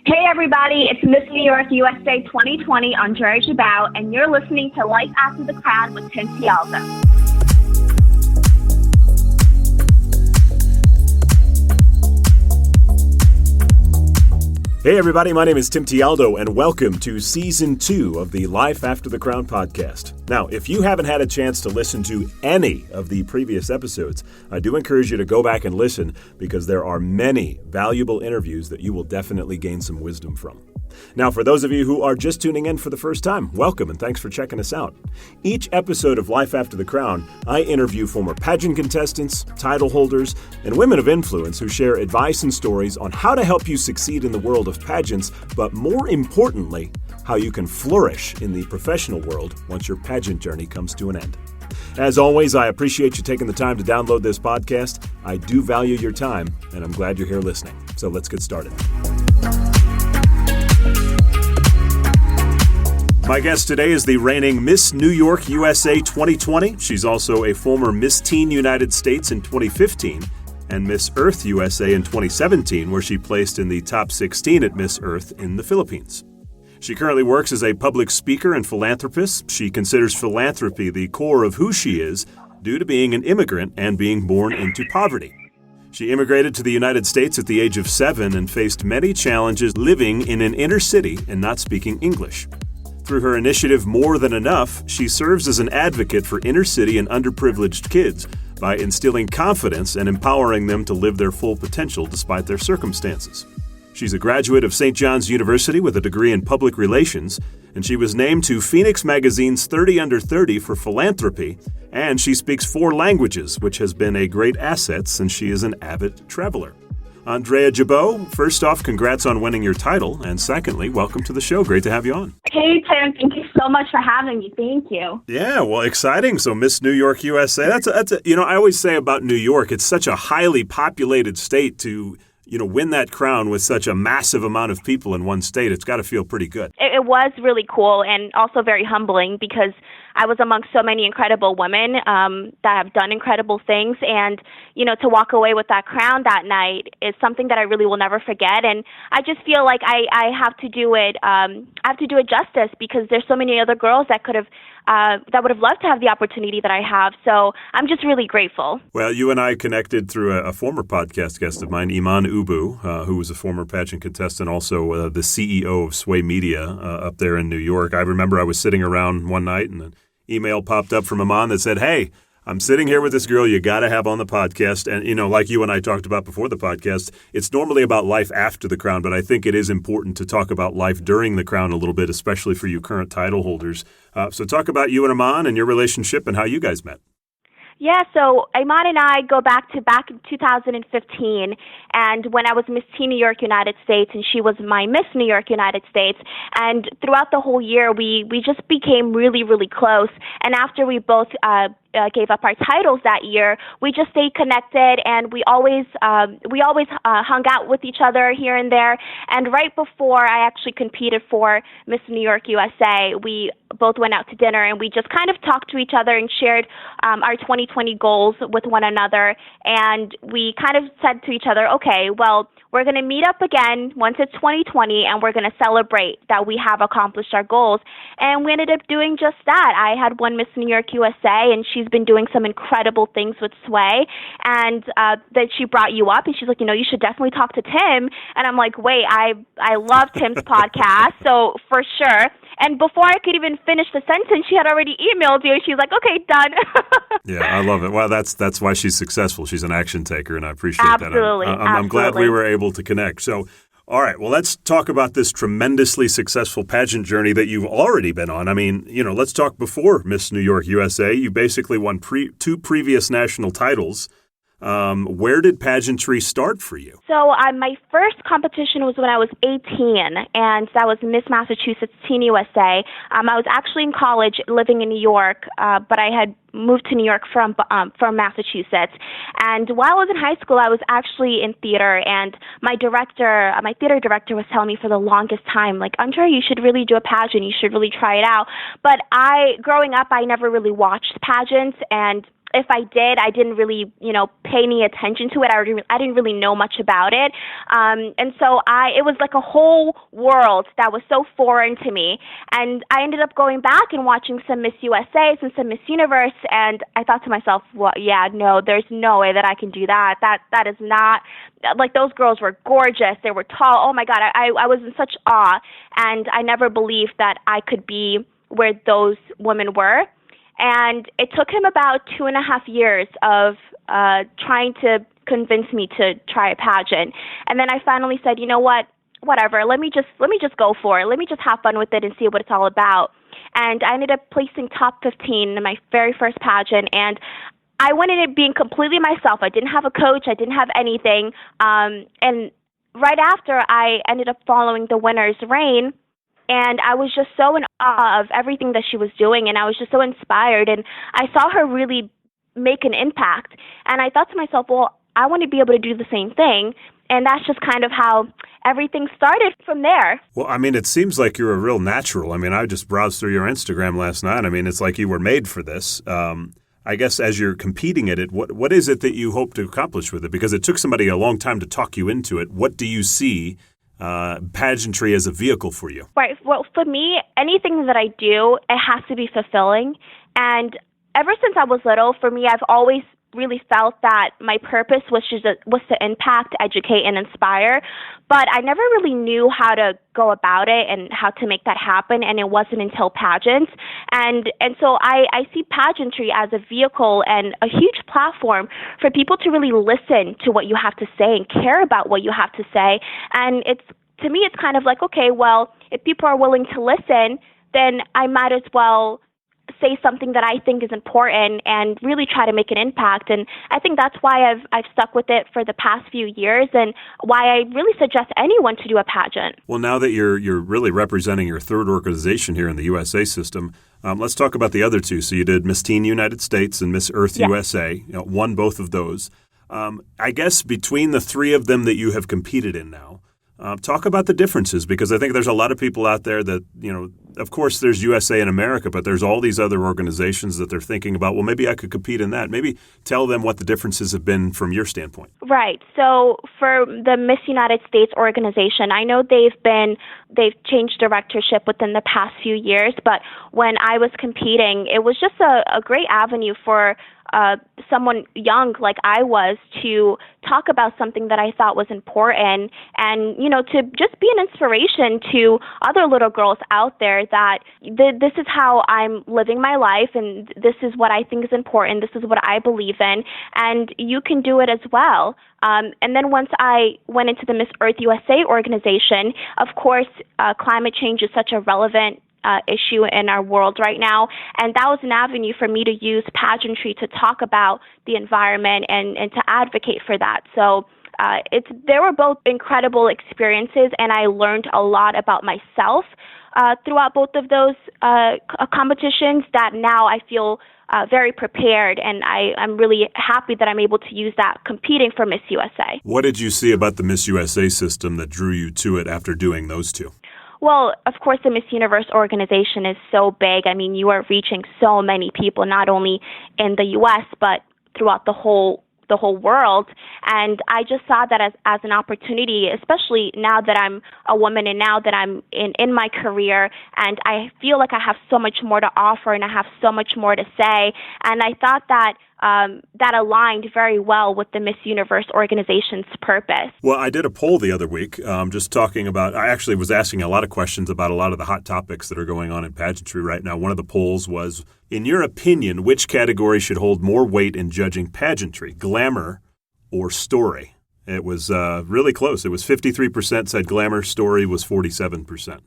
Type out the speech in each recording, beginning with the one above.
Hey everybody, it's Miss New York USA 2020, Andreia Gibau, and you're listening to Life After the Crown with Tim Tialdo. Hey everybody, my name is Tim Tialdo, and welcome to Season 2 of the Life After the Crown podcast. Now, if you haven't had a chance to listen to any of the previous episodes, I do encourage you to go back and listen because there are many valuable interviews that you will definitely gain some wisdom from. Now, for those of you who are just tuning in for the first time, welcome and thanks for checking us out. Each episode of Life After the Crown, I interview former pageant contestants, title holders, and women of influence who share advice and stories on how to help you succeed in the world of pageants, but more importantly, how you can flourish in the professional world once your pageant journey comes to an end. As always, I appreciate you taking the time to download this podcast. I do value your time, and I'm glad you're here listening. So let's get started. My guest today is the reigning Miss New York USA 2020. She's also a former Miss Teen United States in 2015 and Miss Earth USA in 2017, where she placed in the top 16 at Miss Earth in the Philippines. She currently works as a public speaker and philanthropist. She considers philanthropy the core of who she is due to being an immigrant and being born into poverty. She immigrated to the United States at the age of 7 and faced many challenges living in an inner city and not speaking English. Through her initiative More Than Enough, she serves as an advocate for inner city and underprivileged kids by instilling confidence and empowering them to live their full potential despite their circumstances. She's a graduate of St. John's University with a degree in public relations, and she was named to Phoenix Magazine's 30 Under 30 for philanthropy, and she speaks 4 languages, which has been a great asset since she is an avid traveler. Andreia Gibau, first off, congrats on winning your title, and secondly, welcome to the show. Great to have you on. Hey Tim, thank you so much for having me. Thank you. Yeah, well, exciting. So Miss New York USA, that's I always say about New York, it's such a highly populated state to win that crown with such a massive amount of people in one state. It's got to feel pretty good. It was really cool and also very humbling because I was among so many incredible women that have done incredible things. And, to walk away with that crown that night is something that I really will never forget. And I just feel like I have to do it. I have to do it justice because there's so many other girls that could have that would have loved to have the opportunity that I have. So I'm just really grateful. Well, you and I connected through a former podcast guest of mine, Iman Ubu, who was a former pageant contestant, also the CEO of Sway Media up there in New York. I remember I was sitting around one night and an email popped up from Iman that said, "Hey, I'm sitting here with this girl you got to have on the podcast." And, like you and I talked about before the podcast, it's normally about life after the crown, but I think it is important to talk about life during the crown a little bit, especially for you current title holders. So talk about you and Iman and your relationship and how you guys met. Yeah, so Iman and I go back in 2015, and when I was Miss Teen New York United States, and she was my Miss New York United States, and throughout the whole year, we just became really, really close, and after we both gave up our titles that year, we just stayed connected, and we always hung out with each other here and there, and right before I actually competed for Miss New York USA, we both went out to dinner, and we just kind of talked to each other and shared our 2020 goals with one another, and we kind of said to each other, okay, well, we're going to meet up again once it's 2020, and we're going to celebrate that we have accomplished our goals. And we ended up doing just that. I had won Miss New York USA, and she's been doing some incredible things with Sway. And then she brought you up, and she's like, you should definitely talk to Tim. And I'm like, wait, I love Tim's podcast, so for sure. And before I could even finish the sentence, she had already emailed you. She's like, okay, done. Yeah, I love it. Well, that's why she's successful. She's an action taker, and I appreciate Absolutely. that. I'm glad we were able to connect. So, all right, well, let's talk about this tremendously successful pageant journey that you've already been on. I mean, let's talk before Miss New York USA. You basically won 2 previous national titles. Where did pageantry start for you? So my first competition was when I was 18, and that was Miss Massachusetts Teen USA. I was actually in college living in New York, but I had moved to New York from Massachusetts. And while I was in high school, I was actually in theater, and my theater director was telling me for the longest time, like, Andreia, you should really do a pageant. You should really try it out. But growing up, I never really watched pageants, and if I did, I didn't really, pay any attention to it. I didn't really know much about it. And so it was like a whole world that was so foreign to me. And I ended up going back and watching some Miss USAs and some Miss Universe. And I thought to myself, well, yeah, no, there's no way that I can do that. That is not, like, those girls were gorgeous. They were tall. Oh my God. I was in such awe. And I never believed that I could be where those women were. And it took him about 2.5 years of trying to convince me to try a pageant. And then I finally said, you know what, whatever, let me just go for it. Let me just have fun with it and see what it's all about. And I ended up placing top 15 in my very first pageant. And I went in it being completely myself. I didn't have a coach. I didn't have anything. And right after, I ended up following the winner's reign. And I was just so in awe of everything that she was doing, and I was just so inspired. And I saw her really make an impact. And I thought to myself, well, I want to be able to do the same thing. And that's just kind of how everything started from there. Well, I mean, it seems like you're a real natural. I mean, I just browsed through your Instagram last night. I mean, it's like you were made for this. I guess as you're competing at it, what is it that you hope to accomplish with it? Because it took somebody a long time to talk you into it. What do you see pageantry as a vehicle for you? Right. Well, for me, anything that I do, it has to be fulfilling. And ever since I was little, for me, I've always really felt that my purpose was to impact, educate, and inspire. But I never really knew how to go about it and how to make that happen. And it wasn't until pageants. And so I see pageantry as a vehicle and a huge platform for people to really listen to what you have to say and care about what you have to say. And to me, it's kind of like, okay, well, if people are willing to listen, then I might as well say something that I think is important and really try to make an impact. And I think that's why I've stuck with it for the past few years, and why I really suggest anyone to do a pageant. Well, now that you're really representing your third organization here in the USA system, let's talk about the other two. So you did Miss Teen United States and Miss Earth USA, won both of those. I guess between the three of them that you have competed in now, talk about the differences, because I think there's a lot of people out there that, of course there's USA in America, but there's all these other organizations that they're thinking about, well, maybe I could compete in that. Maybe tell them what the differences have been from your standpoint. Right. So for the Miss United States organization, I know they've changed directorship within the past few years, but when I was competing, it was just a great avenue for someone young like I was to talk about something that I thought was important, and, to just be an inspiration to other little girls out there that this is how I'm living my life, and this is what I think is important, this is what I believe in, and you can do it as well. And then once I went into the Miss Earth USA organization, of course, climate change is such a relevant issue in our world right now. And that was an avenue for me to use pageantry to talk about the environment and to advocate for that. So they were both incredible experiences, and I learned a lot about myself throughout both of those competitions that now I feel very prepared, and I'm really happy that I'm able to use that competing for Miss USA. What did you see about the Miss USA system that drew you to it after doing those two? Well, of course, the Miss Universe organization is so big. I mean, you are reaching so many people, not only in the U.S., but throughout the whole world. And I just saw that as an opportunity, especially now that I'm a woman and now that I'm in my career, and I feel like I have so much more to offer and I have so much more to say. And I thought that that aligned very well with the Miss Universe organization's purpose. Well, I did a poll the other week just talking about, I actually was asking a lot of questions about a lot of the hot topics that are going on in pageantry right now. One of the polls was, in your opinion, which category should hold more weight in judging pageantry, glamour or story? It was really close. It was 53% said glamour, story was 47%.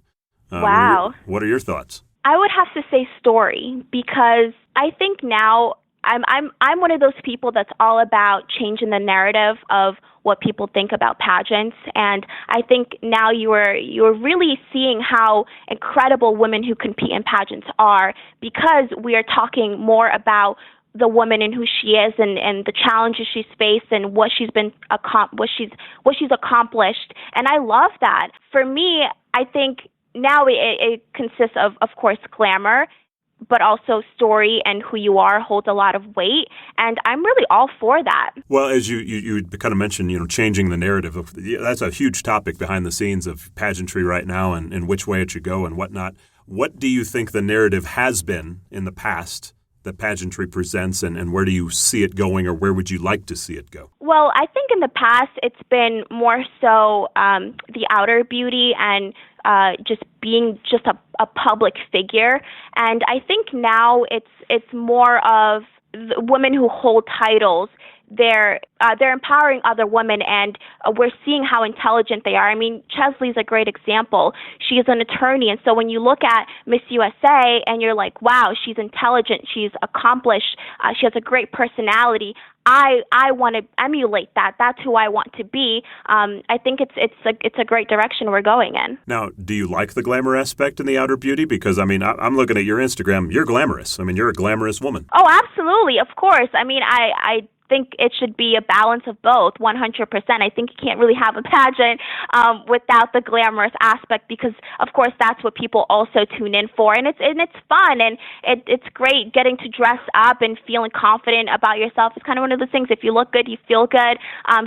Wow. What are your thoughts? I would have to say story, because I think now I'm one of those people that's all about changing the narrative of what people think about pageants, and I think now you're really seeing how incredible women who compete in pageants are, because we are talking more about the woman and who she is, and the challenges she's faced, and what she's accomplished, and I love that. For me, I think now it consists of course, glamour. but also story and who you are holds a lot of weight. And I'm really all for that. Well, as you kind of mentioned, changing the narrative. That's a huge topic behind the scenes of pageantry right now and which way it should go and whatnot. What do you think the narrative has been in the past that pageantry presents, and where do you see it going, or where would you like to see it go? Well, I think in the past it's been more so the outer beauty and just being just a public figure. And I think now it's more of the women who hold titles. They're empowering other women, and we're seeing how intelligent they are. I mean, Chesley's a great example. She is an attorney, and so when you look at Miss USA and you're like, wow, she's intelligent, she's accomplished, she has a great personality. I want to emulate that. That's who I want to be. I think it's a great direction we're going in. Now, do you like the glamour aspect in the outer beauty? Because, I mean, I'm looking at your Instagram. You're glamorous. I mean, you're a glamorous woman. Oh, absolutely. Of course. I mean, I think it should be a balance of both, 100%. I think you can't really have a pageant without the glamorous aspect, because, of course, that's what people also tune in for, and it's fun, and it's great getting to dress up and feeling confident about yourself. It's kind of one of those things. If you look good, you feel good.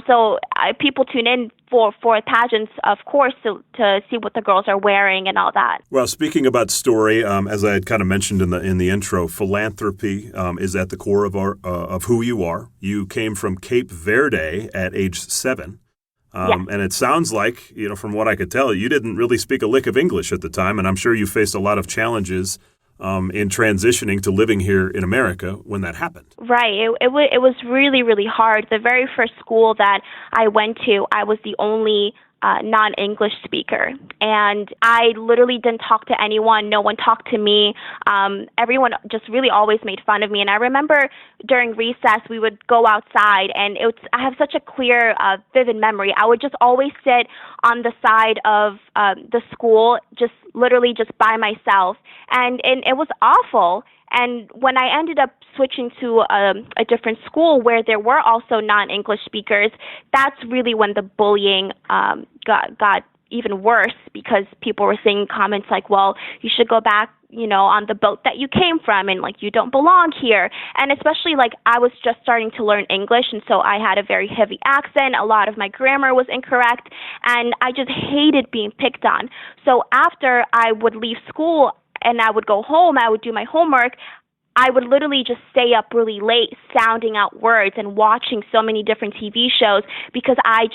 So people tune in for pageants, of course, to see what the girls are wearing and all that. Well, speaking about story, as I had kind of mentioned in the intro, philanthropy is at the core of who you are. You came from Cape Verde at age 7. And it sounds like, from what I could tell, you didn't really speak a lick of English at the time, and I'm sure you faced a lot of challenges in transitioning to living here in America when that happened. Right. It was really, really hard. The very first school that I went to, I was the only non-English speaker. And I literally didn't talk to anyone. No one talked to me. Everyone just really always made fun of me. And I remember during recess, we would go outside, and I have such a clear, vivid memory. I would just always sit on the side of the school, just literally just by myself. And it was awful. And when I ended up switching to a different school where there were also non-English speakers, that's really when the bullying got even worse, because people were saying comments like, well, you should go back, on the boat that you came from, and you don't belong here. And especially I was just starting to learn English, and so I had a very heavy accent. A lot of my grammar was incorrect, and I just hated being picked on. So after I would leave school and I would go home, I would do my homework, I would literally just stay up really late sounding out words and watching so many different TV shows, because I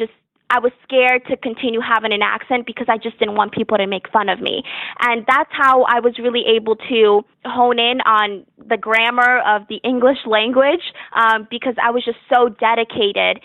was scared to continue having an accent, because I just didn't want people to make fun of me. And that's how I was really able to hone in on the grammar of the English language, because I was just so dedicated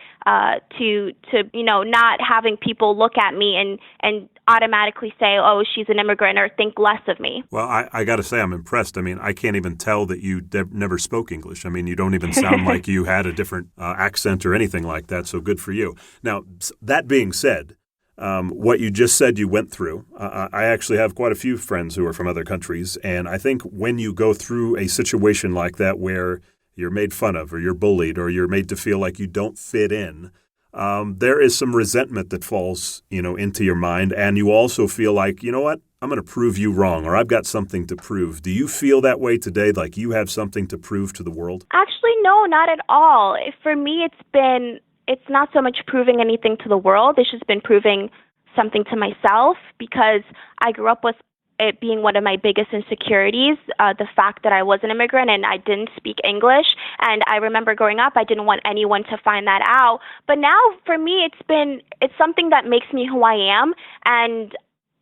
to not having people look at me and automatically say, oh, she's an immigrant, or think less of me. Well, I got to say, I'm impressed. I mean, I can't even tell that you never spoke English. I mean, you don't even sound like you had a different accent or anything like that, so good for you. Now, that being said, what you just said you went through, I actually have quite a few friends who are from other countries, and I think when you go through a situation like that where you're made fun of, or you're bullied, or you're made to feel like you don't fit in, there is some resentment that falls, into your mind, and you also feel like, you know what, I'm going to prove you wrong, or I've got something to prove. Do you feel that way today, like you have something to prove to the world? Actually, no, not at all. For me, it's not so much proving anything to the world. It's just been proving something to myself, because I grew up with it being one of my biggest insecurities, the fact that I was an immigrant and I didn't speak English. And I remember growing up, I didn't want anyone to find that out. But now for me, it's something that makes me who I am. And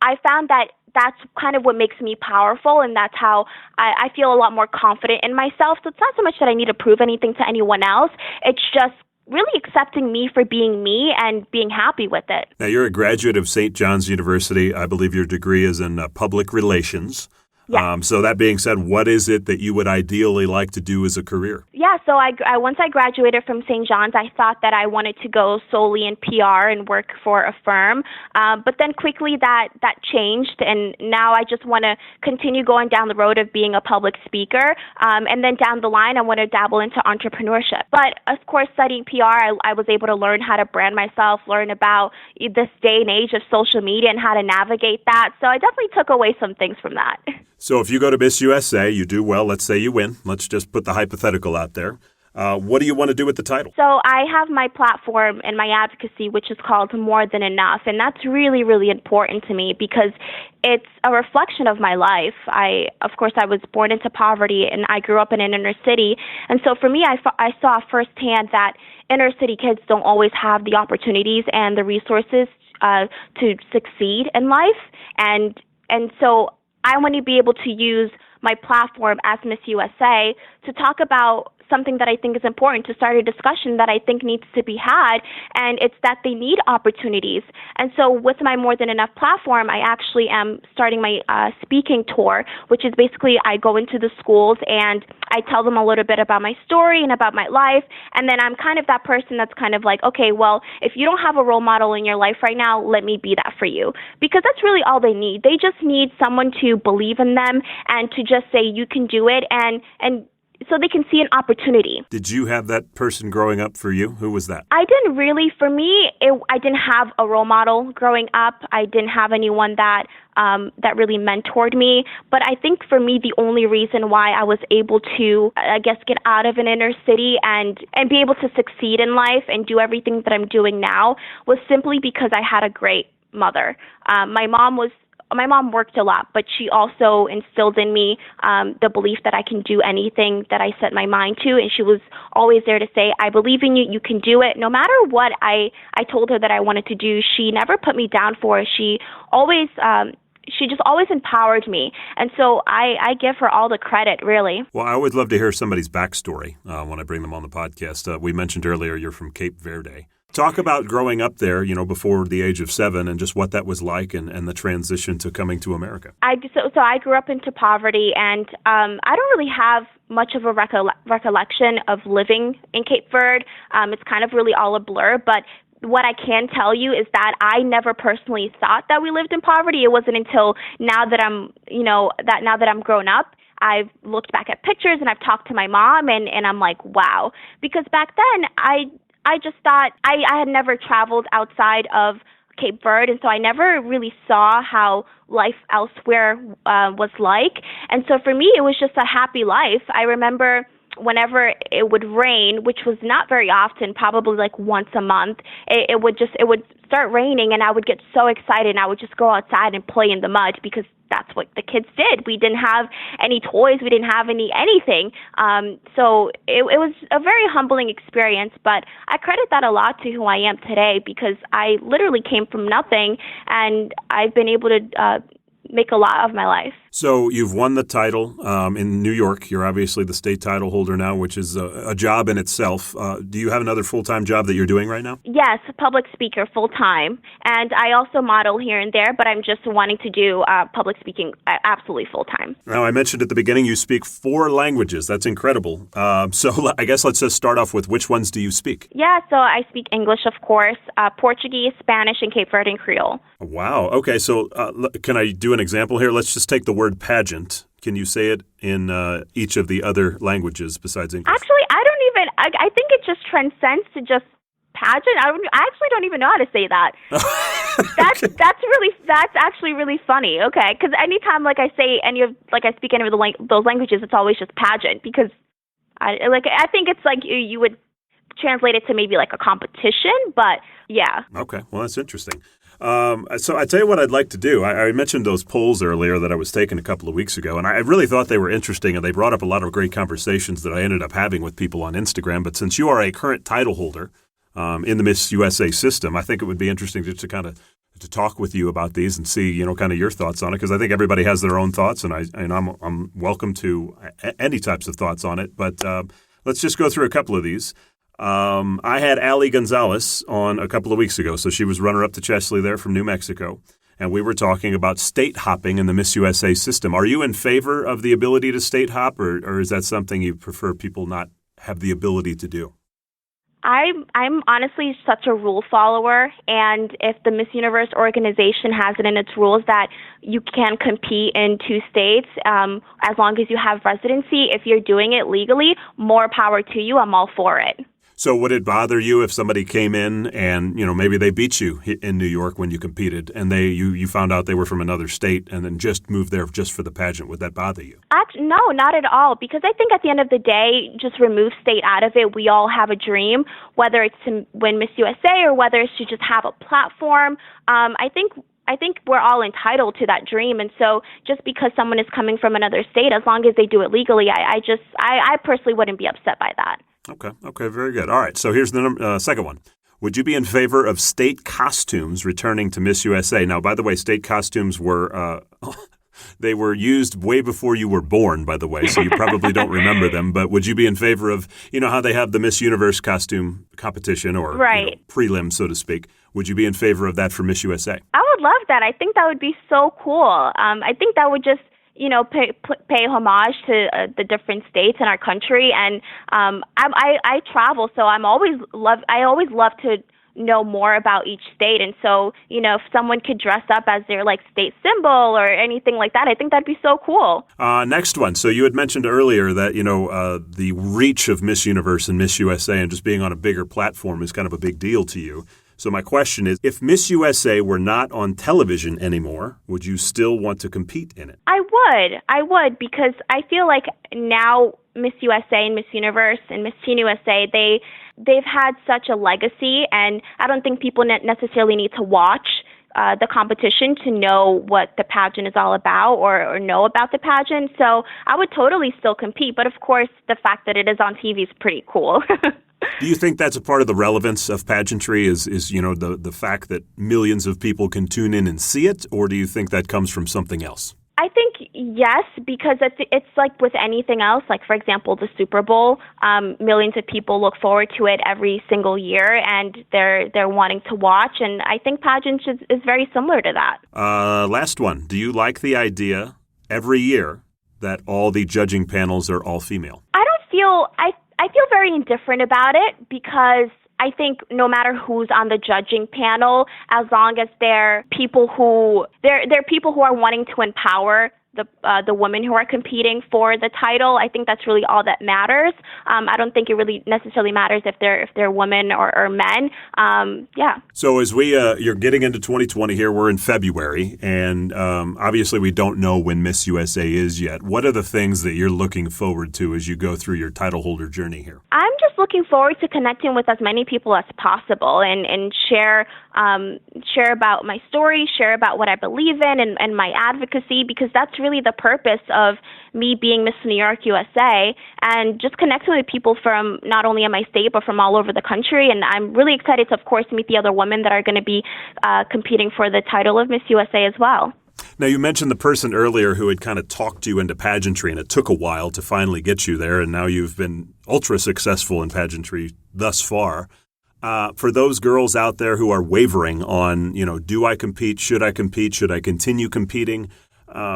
I found that that's kind of what makes me powerful, and that's how I feel a lot more confident in myself. So it's not so much that I need to prove anything to anyone else. It's just really accepting me for being me and being happy with it. Now, you're a graduate of St. John's University. I believe your degree is in public relations. Yeah. So that being said, what is it that you would ideally like to do as a career? Yeah, so I once I graduated from St. John's, I thought that I wanted to go solely in PR and work for a firm. But then quickly that changed, and now I just want to continue going down the road of being a public speaker. And then down the line, I want to dabble into entrepreneurship. But of course, studying PR, I was able to learn how to brand myself, learn about this day and age of social media and how to navigate that. So I definitely took away some things from that. So if you go to Miss USA, you do well, let's say you win. Let's just put the hypothetical out there. What do you want to do with the title? So I have my platform and my advocacy, which is called More Than Enough. And that's really, really important to me because it's a reflection of my life. Of course, I was born into poverty and I grew up in an inner city. And so for me, I saw firsthand that inner city kids don't always have the opportunities and the resources to succeed in life. And so I want to be able to use my platform as Miss USA to talk about something that I think is important, to start a discussion that I think needs to be had, and it's that they need opportunities. And so with my More Than Enough platform, I actually am starting my speaking tour, which is basically I go into the schools and I tell them a little bit about my story and about my life, and then I'm kind of that person that's kind of like, okay, well, if you don't have a role model in your life right now, let me be that for you. Because that's really all they need. They just need someone to believe in them and to just say, you can do it, and so they can see an opportunity. Did you have that person growing up for you? Who was that? I didn't really. For me, I didn't have a role model growing up. I didn't have anyone that really mentored me. But I think for me, the only reason why I was able to, I guess, get out of an inner city and be able to succeed in life and do everything that I'm doing now was simply because I had a great mother. My mom worked a lot, but she also instilled in me the belief that I can do anything that I set my mind to. And she was always there to say, I believe in you, you can do it. No matter what I told her that I wanted to do, she never put me down for it. She just always empowered me. And so I give her all the credit, really. Well, I always love to hear somebody's backstory when I bring them on the podcast. We mentioned earlier you're from Cape Verde. Talk about growing up there, before the age of 7 and just what that was like and the transition to coming to America. So I grew up into poverty, and I don't really have much of a recollection of living in Cape Verde. It's kind of really all a blur, but what I can tell you is that I never personally thought that we lived in poverty. It wasn't until now that I'm grown up, I've looked back at pictures and I've talked to my mom and I'm like, wow. Because back then I just thought I had never traveled outside of Cape Verde, and so I never really saw how life elsewhere was like. And so for me, it was just a happy life. I remember whenever it would rain, which was not very often, probably like once a month, it would start raining, and I would get so excited, and I would just go outside and play in the mud because that's what the kids did. We didn't have any toys. We didn't have anything. So it was a very humbling experience, but I credit that a lot to who I am today because I literally came from nothing, and I've been able to make a lot of my life. So you've won the title in New York. You're obviously the state title holder now, which is a job in itself. Do you have another full-time job that you're doing right now? Yes, public speaker full-time. And I also model here and there, but I'm just wanting to do public speaking absolutely full-time. Now, I mentioned at the beginning you speak 4 languages. That's incredible. So I guess let's just start off with which ones do you speak? Yeah, so I speak English, of course, Portuguese, Spanish, and Cape Verdean Creole. Wow. Okay, so can I do an example here? Let's just take the word pageant. Can you say it in each of the other languages besides English? Actually, I think it just transcends to just pageant. I actually don't even know how to say that. That's actually really funny. Okay, because anytime I speak any of those languages, it's always just pageant because I think it's like you would translate it to maybe like a competition, but yeah. Okay, well that's interesting. So I tell you what I'd like to do. I mentioned those polls earlier that I was taking a couple of weeks ago, and I really thought they were interesting, and they brought up a lot of great conversations that I ended up having with people on Instagram. But since you are a current title holder in the Miss USA system, I think it would be interesting just to kind of to talk with you about these and see, kind of your thoughts on it, because I think everybody has their own thoughts, and I'm welcome to any types of thoughts on it. But let's just go through a couple of these. I had Ali Gonzalez on a couple of weeks ago. So she was runner-up to Chesley there from New Mexico. And we were talking about state hopping in the Miss USA system. Are you in favor of the ability to state hop, or is that something you prefer people not have the ability to do? I'm honestly such a rule follower, and if the Miss Universe organization has it in its rules that you can compete in 2 states as long as you have residency, if you're doing it legally, more power to you. I'm all for it. So would it bother you if somebody came in and, maybe they beat you in New York when you competed and you found out they were from another state and then just moved there just for the pageant? Would that bother you? No, not at all, because I think at the end of the day, just remove state out of it. We all have a dream, whether it's to win Miss USA or whether it's to just have a platform. I think we're all entitled to that dream. And so just because someone is coming from another state, as long as they do it legally, I personally wouldn't be upset by that. Okay, very good. All right, so here's the second one. Would you be in favor of state costumes returning to Miss USA? Now, by the way, state costumes were they were used way before you were born, by the way, so you probably don't remember them. But would you be in favor of, how they have the Miss Universe costume competition or prelim, so to speak? Would you be in favor of that for Miss USA? I would love that. I think that would be so cool. I think that would just pay homage to the different states in our country. And I travel, so I always love to know more about each state. And so, if someone could dress up as their state symbol or anything like that, I think that'd be so cool. Next one. So you had mentioned earlier that, the reach of Miss Universe and Miss USA and just being on a bigger platform is kind of a big deal to you. So my question is, if Miss USA were not on television anymore, would you still want to compete in it? I would, because I feel like now Miss USA and Miss Universe and Miss Teen USA, they've had such a legacy, and I don't think people necessarily need to watch the competition to know what the pageant is all about or know about the pageant. So I would totally still compete, but of course the fact that it is on TV is pretty cool. Do you think that's a part of the relevance of pageantry is the fact that millions of people can tune in and see it, or do you think that comes from something else? I think yes, because it's like with anything else. Like, for example, the Super Bowl, millions of people look forward to it every single year, and they're wanting to watch. And I think pageants is very similar to that. Last one. Do you like the idea every year that all the judging panels are all female? I feel very indifferent about it, because I think no matter who's on the judging panel, as long as they're people who are wanting to empower the women who are competing for the title, I think that's really all that matters. I don't think it really necessarily matters if they're women or men. Yeah. So as you're getting into 2020 here, we're in February, and obviously we don't know when Miss USA is yet. What are the things that you're looking forward to as you go through your title holder journey here? I'm just looking forward to connecting with as many people as possible and share about my story, share about what I believe in and my advocacy, because that's really the purpose of me being Miss New York USA, and just connecting with people from not only in my state but from all over the country. And I'm really excited to, of course, meet the other women that are going to be competing for the title of Miss USA as well. Now, you mentioned the person earlier who had kind of talked you into pageantry, and it took a while to finally get you there, and now you've been ultra successful in pageantry thus far. For those girls out there who are wavering on, do I compete? Should I compete? Should I continue competing?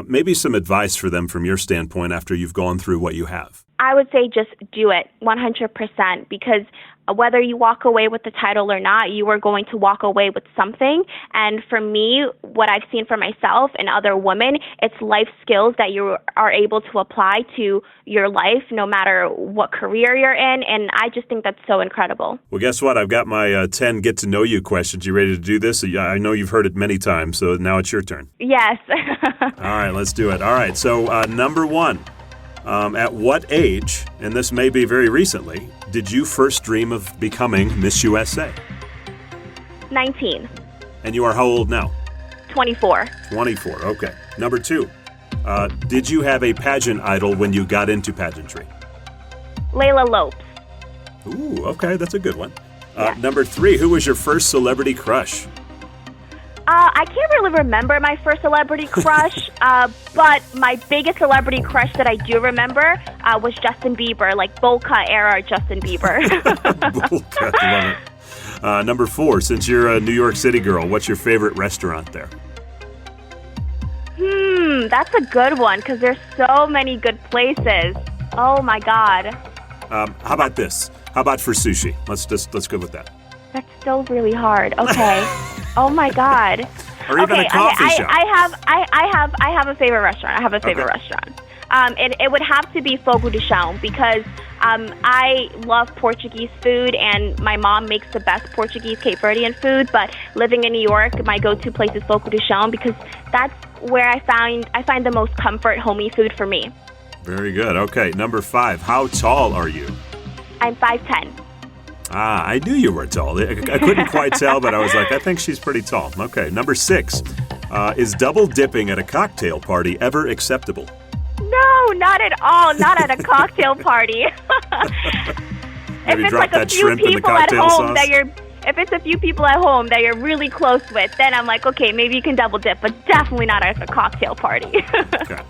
Maybe some advice for them from your standpoint after you've gone through what you have. I would say just do it 100%, because whether you walk away with the title or not, you are going to walk away with something. And for me, what I've seen for myself and other women, it's life skills that you are able to apply to your life, no matter what career you're in. And I just think that's so incredible. Well, guess what? I've got my 10 get-to-know-you questions. You ready to do this? I know you've heard it many times, so now it's your turn. Yes. All right, let's do it. All right, so number one. At what age, and this may be very recently, did you first dream of becoming Miss USA? 19. And you are how old now? 24. 24, okay. Number two, did you have a pageant idol when you got into pageantry? Layla Lopes. Ooh, okay, that's a good one. Yeah. Number three, who was your first celebrity crush? I can't really remember my first celebrity crush, but my biggest celebrity crush that I do remember was Justin Bieber, like bowl cut era Justin Bieber. Bowl cut, love it. Number four, since you're a New York City girl, what's your favorite restaurant there? That's a good one, because there's so many good places. Oh my God. How about this? How about for sushi? Let's go with that. That's still really hard. Okay. Oh my God. Or even a coffee shop. I have a favorite restaurant. I have a favorite restaurant. It would have to be fogo de chão because I love Portuguese food, and my mom makes the best Portuguese Cape Verdean food. But living in New York, my go-to place is fogo de chão because that's where I find the most comfort, homey food for me. Very good. Okay, number 5. How tall are you? I'm 5'10". I knew you were tall. I couldn't quite tell, but I was like, I think she's pretty tall. Okay, number 6. Is double dipping at a cocktail party ever acceptable? No, not at all. Not at a cocktail party. If it's like a few people at home if it's a few people at home that you're really close with, then I'm like, okay, maybe you can double dip, but definitely not at a cocktail party. Okay.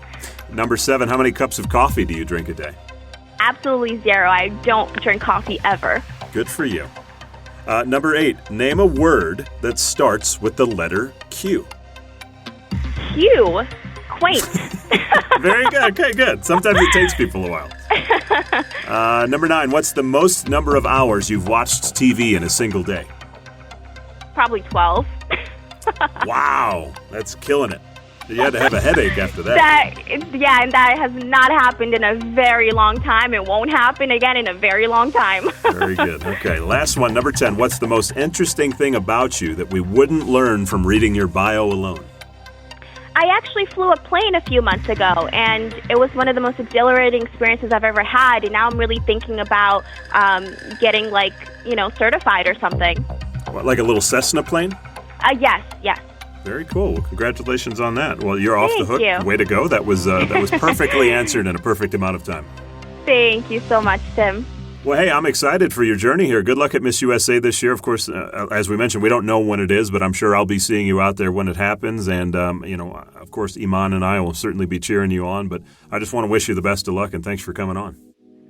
Number 7, how many cups of coffee do you drink a day? Absolutely 0. I don't drink coffee ever. Good for you. Number 8, name a word that starts with the letter Q. Q? Quaint. Very good. Okay, good. Sometimes it takes people a while. Number 9, what's the most number of hours you've watched TV in a single day? Probably 12. Wow, that's killing it. You had to have a headache after that. And that has not happened in a very long time. It won't happen again in a very long time. Very good. Okay, last one, number 10. What's the most interesting thing about you that we wouldn't learn from reading your bio alone? I actually flew a plane a few months ago, and it was one of the most exhilarating experiences I've ever had, and now I'm really thinking about getting, certified or something. What, like a little Cessna plane? Yes. Very cool. Well, congratulations on that. Well, you're off the hook. Thank you. Way to go. That was perfectly answered in a perfect amount of time. Thank you so much, Tim. Well, hey, I'm excited for your journey here. Good luck at Miss USA this year. Of course, as we mentioned, we don't know when it is, but I'm sure I'll be seeing you out there when it happens. And, of course, Iman and I will certainly be cheering you on. But I just want to wish you the best of luck, and thanks for coming on.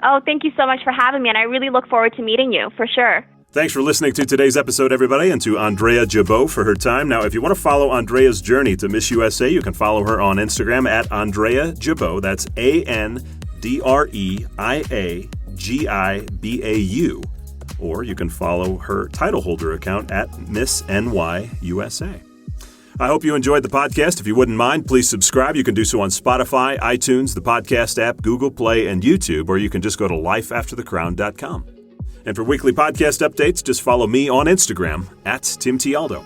Oh, thank you so much for having me, and I really look forward to meeting you, for sure. Thanks for listening to today's episode, everybody, and to Andreia Gibau for her time. Now, if you want to follow Andreia's journey to Miss USA, you can follow her on Instagram at Andreia Gibau. That's ANDREIAGIBAU. Or you can follow her titleholder account at Miss NY USA. I hope you enjoyed the podcast. If you wouldn't mind, please subscribe. You can do so on Spotify, iTunes, the podcast app, Google Play, and YouTube, or you can just go to lifeafterthecrown.com. And for weekly podcast updates, just follow me on Instagram at Tim T. Aldo.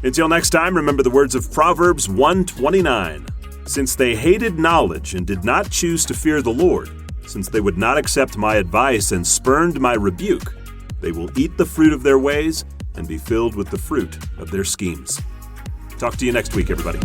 Until next time, remember the words of Proverbs 1:29. Since they hated knowledge and did not choose to fear the Lord, since they would not accept my advice and spurned my rebuke, they will eat the fruit of their ways and be filled with the fruit of their schemes. Talk to you next week, everybody.